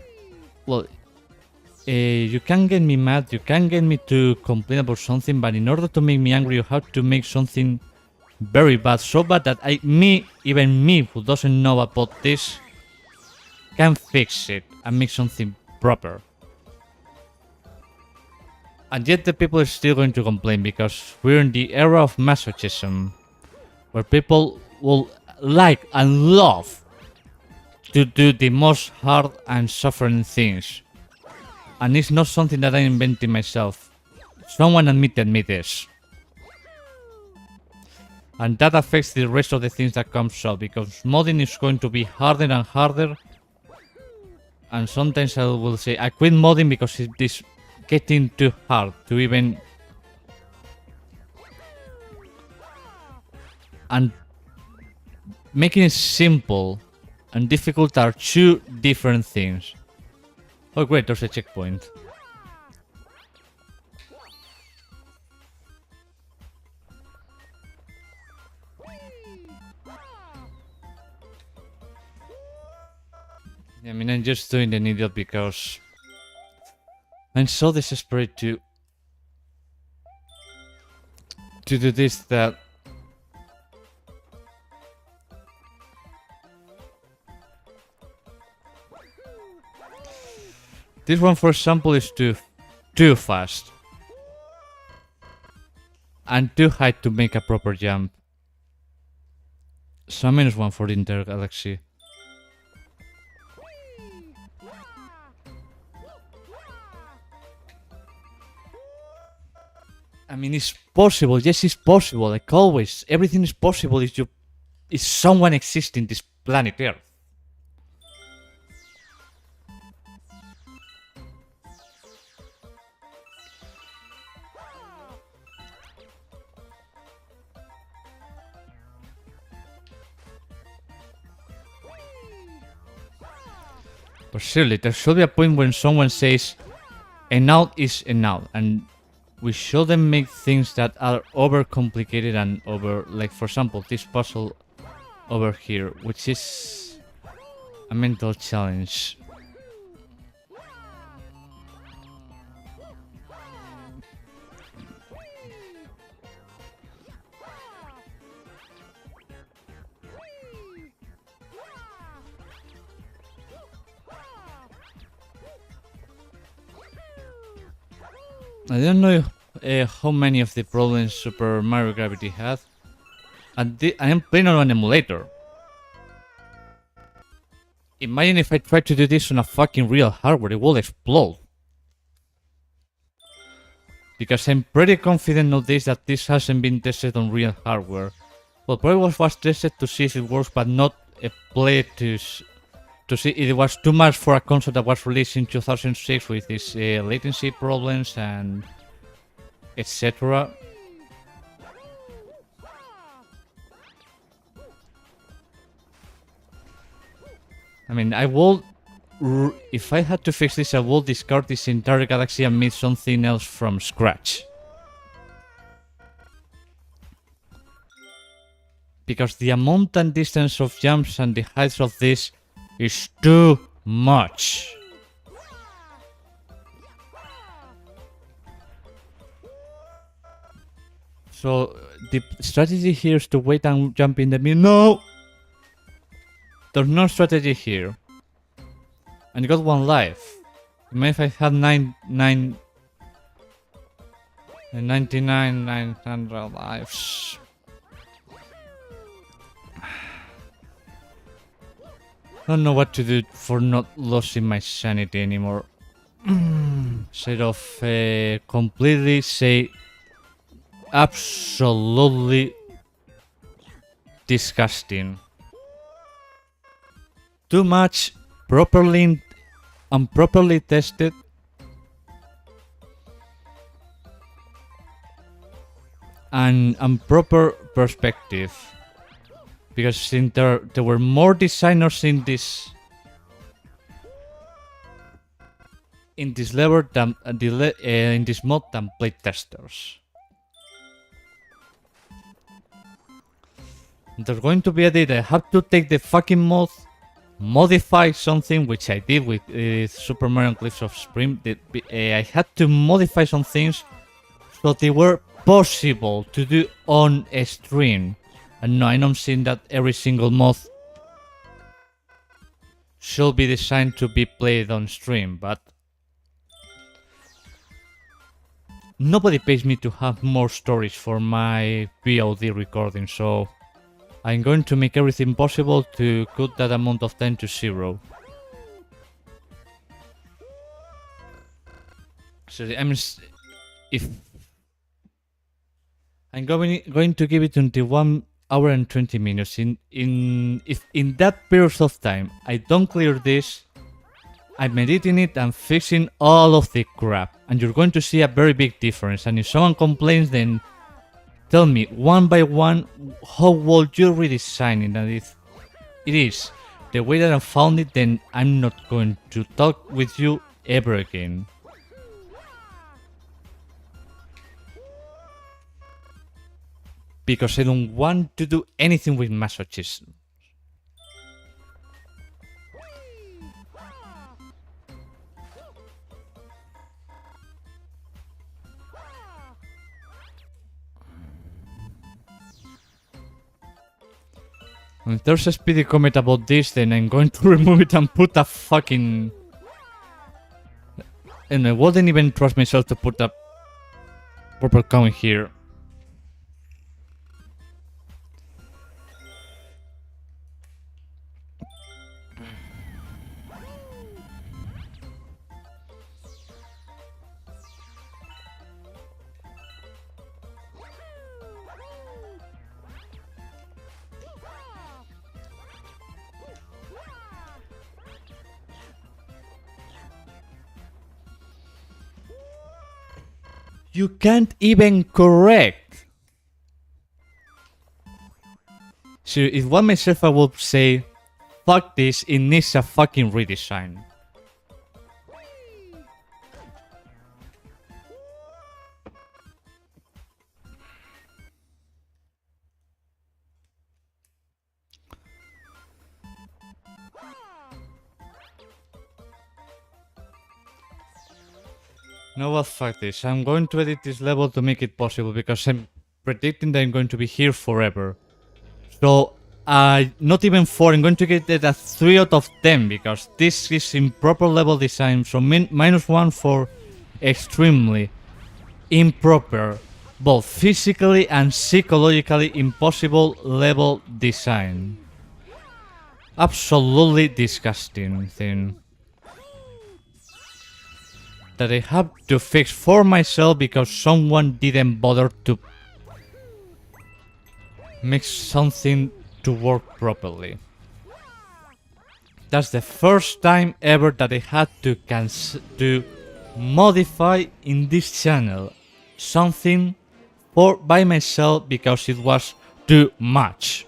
well, you can get me mad, you can get me to complain about something, but in order to make me angry, you have to make something very bad, so bad that even me who doesn't know about this, can fix it and make something proper. And yet the people are still going to complain because we're in the era of masochism, where people will like and love to do the most hard and suffering things. And it's not something that I invented myself. Someone admitted me this. And that affects the rest of the things that comes up, because modding is going to be harder and harder. And sometimes I will say, I quit modding because it is getting too hard to even... And making it simple and difficult are two different things. Oh great, there's a checkpoint. I mean, I'm just doing an idiot because I'm so desperate to do this that This one, for example, is too fast. And too high to make a proper jump. So -1 for the entire galaxy. I mean, it's possible. Yes, it's possible. Like always, everything is possible if someone exists in this planet Earth. But surely, there should be a point when someone says, enough is enough, and we shouldn't make things that are overcomplicated and like for example, this puzzle over here, which is a mental challenge. I don't know how many of the problems Super Mario Gravity had. And I am playing on an emulator. Imagine if I tried to do this on a fucking real hardware, it will explode. Because I'm pretty confident nowadays that this hasn't been tested on real hardware. Well, probably was tested to see if it works, but not played to see it was too much for a console that was released in 2006 with its latency problems and etc. I mean, if I had to fix this, I would discard this entire galaxy and make something else from scratch. Because the amount and distance of jumps and the heights of this is too much. So the strategy here is to wait and jump in the middle. No! There's no strategy here. And you got one life. Even if I had 99 900 lives. I don't know what to do for not losing my sanity anymore. Instead of completely say absolutely disgusting. Too much improperly tested. And improper perspective. Because since there were more designers in this level than in this mod than playtesters. There's going to be a day that I have to take the fucking mod, modify something, which I did with Super Mario Cliffs of Spring. I had to modify some things so they were possible to do on a stream. And no, I'm not saying that every single mod should be designed to be played on stream, but nobody pays me to have more stories for my VOD recording, so I'm going to make everything possible to cut that amount of time to 0. So if I'm going to give it until 1 hour and 20 minutes. If in that period of time I don't clear this, I'm editing it and fixing all of the crap, and you're going to see a very big difference. And if someone complains, then tell me one by one how will you redesign it. And if it is the way that I found it, then I'm not going to talk with you ever again. Because I don't want to do anything with masochism. If there's a speedy comment about this, then I'm going to remove it and put a fucking And I wouldn't even trust myself to put a proper coin here. You can't even correct. So if one myself I would say, fuck this, it needs a fucking redesign. No, well, fuck this. I'm going to edit this level to make it possible because I'm predicting that I'm going to be here forever. So, not even 4, I'm going to get it a 3 out of 10 because this is improper level design. So, -1 for extremely improper, both physically and psychologically impossible level design. Absolutely disgusting thing that I have to fix for myself because someone didn't bother to make something to work properly. That's the first time ever that I had to modify in this channel something by myself because it was too much.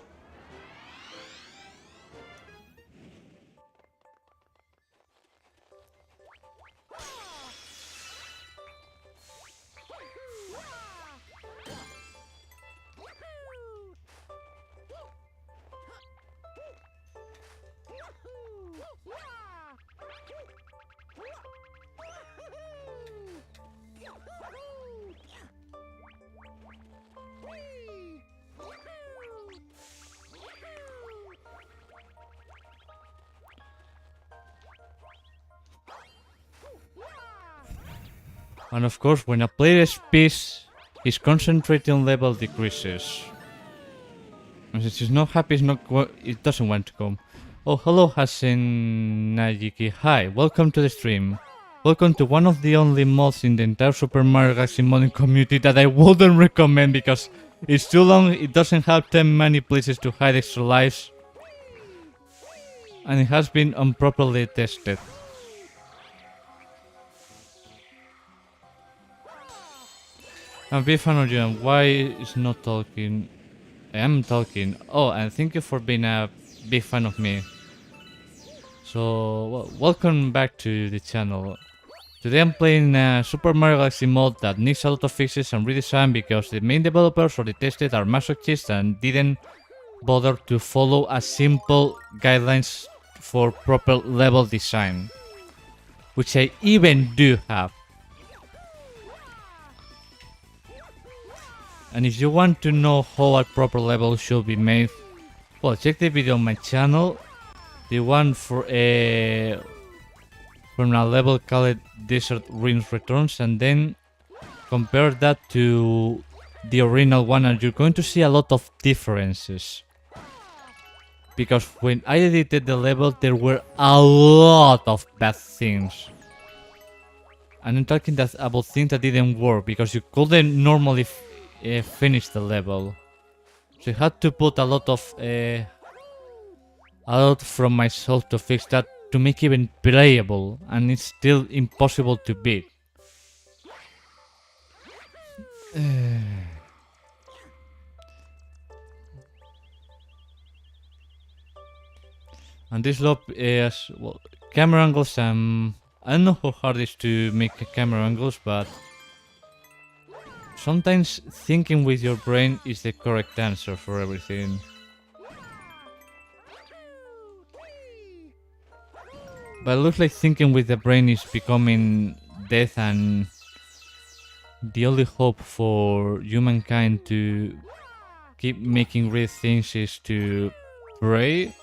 And of course, when a player speaks, his concentration level decreases. And since he's not happy, it doesn't want to come. Oh, hello, Hasen Najiki. Hi, welcome to the stream. Welcome to one of the only mods in the entire Super Mario Galaxy modding community that I wouldn't recommend because it's too long, it doesn't have that many places to hide extra lives, and it has been improperly tested. I'm a big fan of you, and why is not talking? I am talking. Oh, and thank you for being a big fan of me. So, well, welcome back to the channel. Today I'm playing a Super Mario Galaxy mod that needs a lot of fixes and redesign because the main developers or the tested are masochists and didn't bother to follow a simple guidelines for proper level design, which I even do have. And if you want to know how a proper level should be made, well, check the video on my channel, the one for from a level called Desert Rings Returns, and then compare that to the original one, and you're going to see a lot of differences. Because when I edited the level, there were a lot of bad things. And I'm talking about things that didn't work because you couldn't normally finish the level. So I had to put a lot from myself to fix that, to make it even playable, and it's still impossible to beat. And this loop is, well, camera angles. I don't know how hard it is to make camera angles, but sometimes thinking with your brain is the correct answer for everything. But it looks like thinking with the brain is becoming death, and the only hope for humankind to keep making real things is to pray.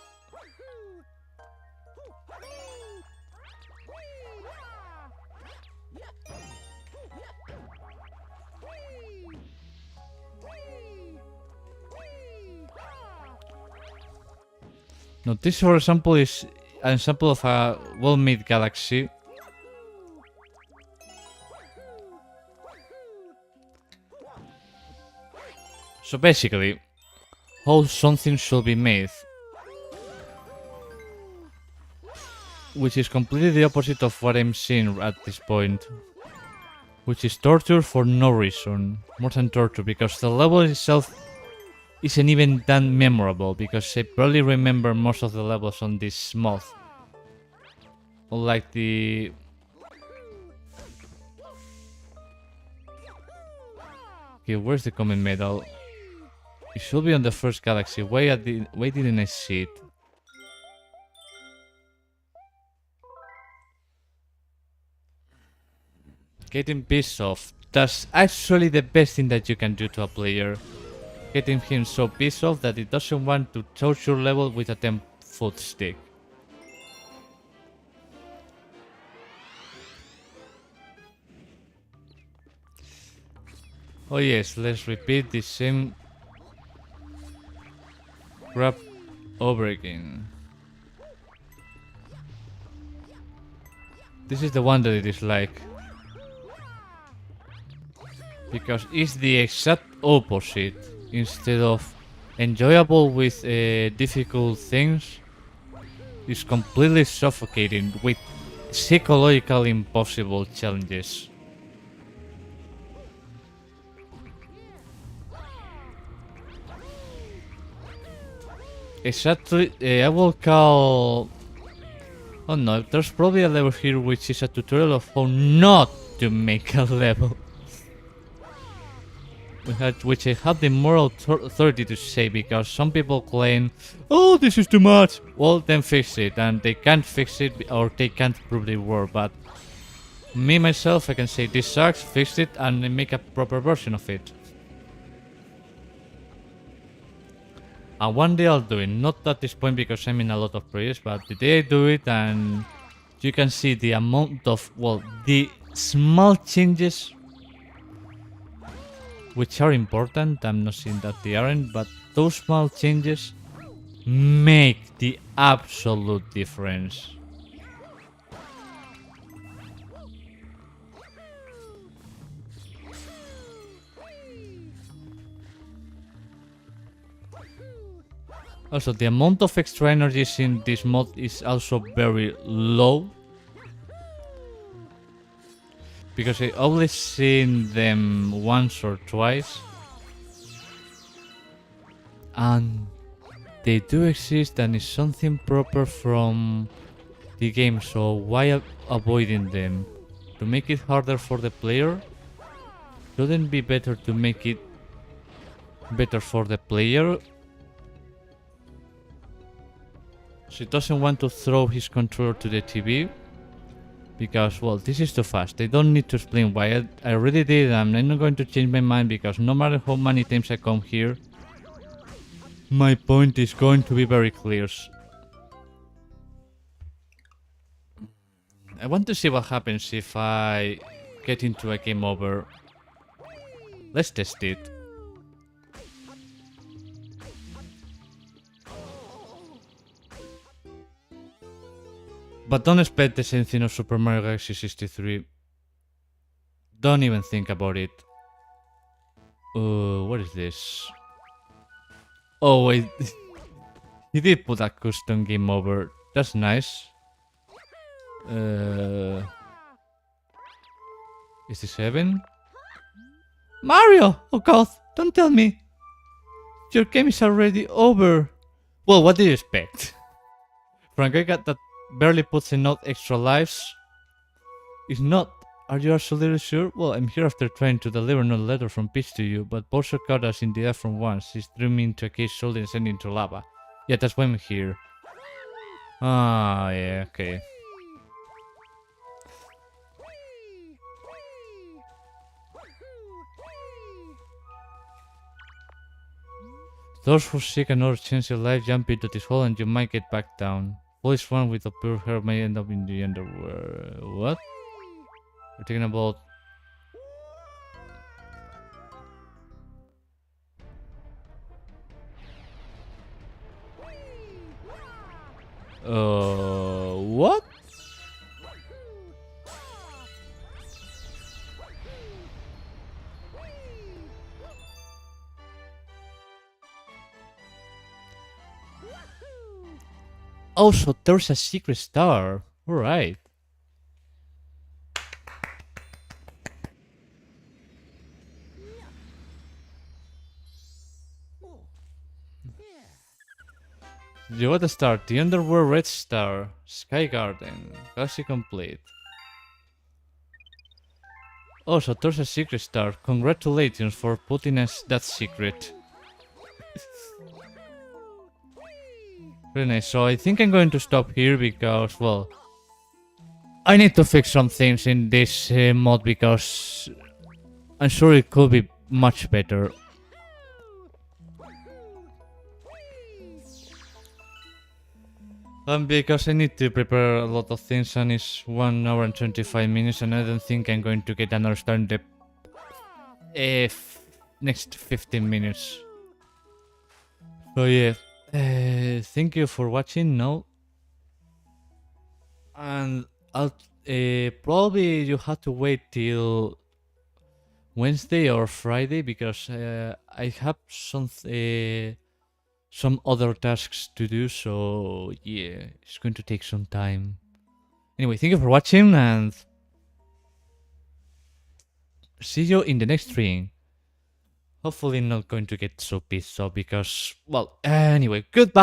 Now this, for example, is an example of a well-made galaxy. So basically, how something should be made. Which is completely the opposite of what I'm seeing at this point. Which is torture for no reason. More than torture, because the level itself isn't even that memorable, because I barely remember most of the levels on this mod. Unlike the... Okay, where's the common medal? It should be on the first galaxy. Why didn't I see it? Getting pissed off. That's actually the best thing that you can do to a player. Getting him so pissed off that he doesn't want to touch your level with a 10-foot stick. Oh yes, let's repeat the same crap over again. This is the one that it is like. Because it's the exact opposite. Instead of enjoyable with difficult things, it's completely suffocating with psychological impossible challenges. Exactly, I will call... Oh no, there's probably a level here which is a tutorial of how not to make a level. Which I have the moral authority to say, because some people claim, oh, this is too much. Well, then fix it, and they can't fix it or they can't prove they were. But me myself, I can say this sucks, fix it, and make a proper version of it. And one day I'll do it, not at this point because I'm in a lot of projects, but the day I do it and you can see the amount of, well, the small changes which are important. I'm not saying that they aren't, but those small changes make the absolute difference. Also, the amount of extra energies in this mod is also very low. Because I only seen them once or twice. And they do exist and it's something proper from the game, so why avoiding them? To make it harder for the player? Shouldn't it be better to make it better for the player? So he doesn't want to throw his controller to the TV? Because, well, this is too fast. I don't need to explain why. I already did, and I'm not going to change my mind because no matter how many times I come here, my point is going to be very clear. I want to see what happens if I get into a game over. Let's test it. But don't expect the same thing of Super Mario Galaxy 63. Don't even think about it. What is this? Oh wait, he did put a custom game over. That's nice. Is this heaven? Mario! Oh god, don't tell me. Your game is already over. Well, what do you expect? From a guy that barely puts in out extra lives? If not, are you absolutely sure? Well, I'm here after trying to deliver no letter from Peach to you, but Bowser caught us in the air from once. He threw me into a cage shoulder and sent into lava. Yeah, that's why I'm here. Ah, yeah, okay. Those who seek another chance in life jump into this hole and you might get back down. Foolish one with a pure hair may end up in the underworld. What? We're talking about... What? Oh, so there's a secret star. Alright. You got to start. The Underworld Red Star. Sky Garden. Galaxy complete. Oh, so there's a secret star. Congratulations for putting us that secret. Very nice. So I think I'm going to stop here because, well, I need to fix some things in this mod because I'm sure it could be much better. Because I need to prepare a lot of things and it's 1 hour and 25 minutes and I don't think I'm going to get another start in the next 15 minutes. So yeah, thank you for watching now. And I'll probably you have to wait till Wednesday or Friday because I have some other tasks to do, so yeah, it's going to take some time. Anyway, thank you for watching and see you in the next stream. Hopefully not going to get so pissed off because, well, anyway, goodbye!